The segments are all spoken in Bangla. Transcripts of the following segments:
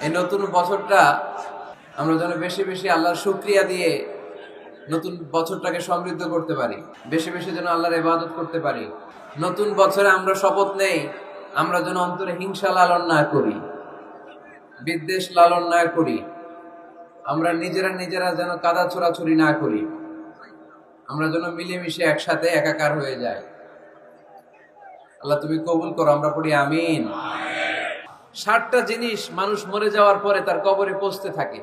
এই নতুন বছরটা আমরা যেন বেশি বেশি আল্লাহর শুকরিয়া দিয়ে নতুন বছরটাকে সমৃদ্ধ করতে পারি, বেশি বেশি যেন আল্লাহর ইবাদত করতে পারি। নতুন বছরে আমরা শপথ নেই, আমরা যেন অন্তরে হিংসা লালন না করি, বিদ্বেষ লালন না করি, আমরা নিজেরা নিজেরা যেন কাদা ছোড়াছুরি না করি, আমরা যেন মিলেমিশে একসাথে একাকার হয়ে যাই। আল্লাহ তুমি কবুল করো, আমরা পড়ি আমিন। 60টা জিনিস মানুষ মরে যাওয়ার পরে তার কবরে পৌঁছতে থাকে।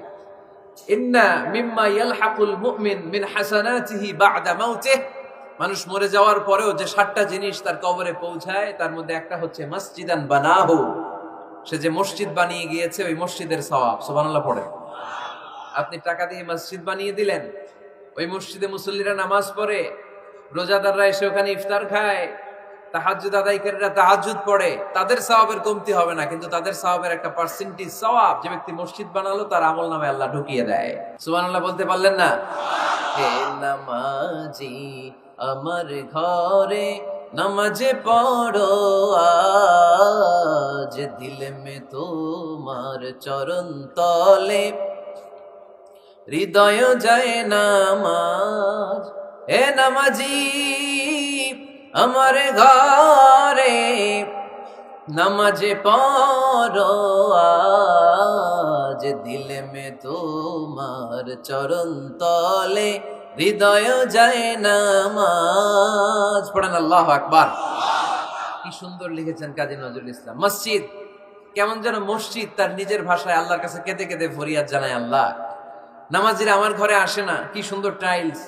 ইন্না মিম্মা ইয়ালহাকুল মুমিন মিন হাসানাতিহি বা'দা মাউতিহি। মানুষ মরে যাওয়ার পরেও যে 60টা জিনিস তার কবরে পৌঁছায়, তার মধ্যে একটা হচ্ছে মসজিদান বানাহু। সে যে মসজিদ বানিয়ে গিয়েছে, ওই মসজিদের সওয়াব। সুবহানাল্লাহ পড়ে। আপনি টাকা দিয়ে মসজিদ বানিয়ে দিলেন, ওই মসজিদে মুসল্লিরা নামাজ পড়ে, রোজাদাররা এসে ওখানে ইফতার খায়, তাহাজ্জুদ আদায়কারীরা তাহাজ্জুদ পড়ে, তাদের সওয়াবের কমতি হবে না, কিন্তু তাদের সওয়াবের একটা পার্সেন্টেজ সওয়াব যে ব্যক্তি মসজিদ বানালো তার আমলনামায় আল্লাহ ঢুকিয়ে দেয়। সুবহানাল্লাহ বলতে পারলেন না? হে নামাজি আমার ঘরে নামাজে পড়ো আজ, দিল মে তোমার চরণ তলে হৃদয় যায় নামাজ। হে নামাজি আমার ঘরে নামাজে পড়ো আজ, দিল মে তোমার চরণ তলে হৃদয় যায় নামাজ। পড়েন আল্লাহু আকবার। কি সুন্দর লিখেছেন কাজী নজরুল ইসলাম। মসজিদ কেমন যেন মসজিদ তার নিজের ভাষায় আল্লাহর কাছে কেঁদে কেঁদে ফরিয়াদ জানায়, আল্লাহ নামাজিরা আমার ঘরে আসে না, কি সুন্দর টাইলস,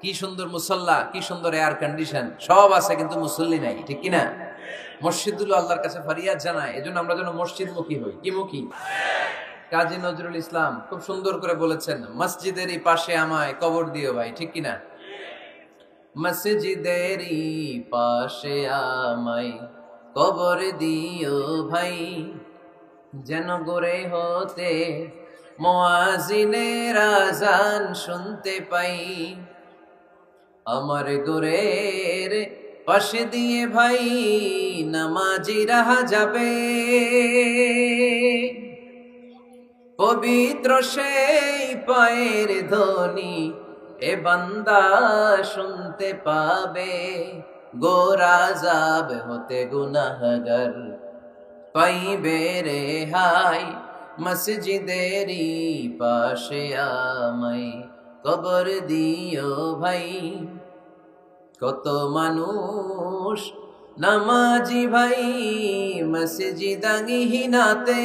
কি সুন্দর মুসল্লা, কি সুন্দর এয়ার কন্ডিশন, সব আছে কিন্তু মুসল্লি নাই, ঠিক কিনা? মসজিদগুলো আল্লাহর কাছে ফরিয়াদ জানায়, এজন্য আমরা যেন মসজিদ মুখী হই। কি মুখী? কাজী নজরুল ইসলাম খুব সুন্দর করে বলেছেন, মসজিদেরই পাশে আমায় কবর দিও ভাই, ঠিক কিনা? মসজিদেরই পাশে আমায় কবর দিও ভাই, যেন গোরে হতে মুয়াজ্জিনের আযান শুনতে পাই। আমার গোরের পাশে দিয়ে ভাই নামাজিরা যাবে, পবিত্র সেই পায়ের ধ্বনি এ বান্দা শুনতে পাবে। গোরা যাব হতে গুনাহগার পাইবে রেহাই, মসজিদেরই পাশে আমায় কবর দিও ভাই। কত মানুষ নামাজি ভাই মসজিদাঙ্গিহীনাতে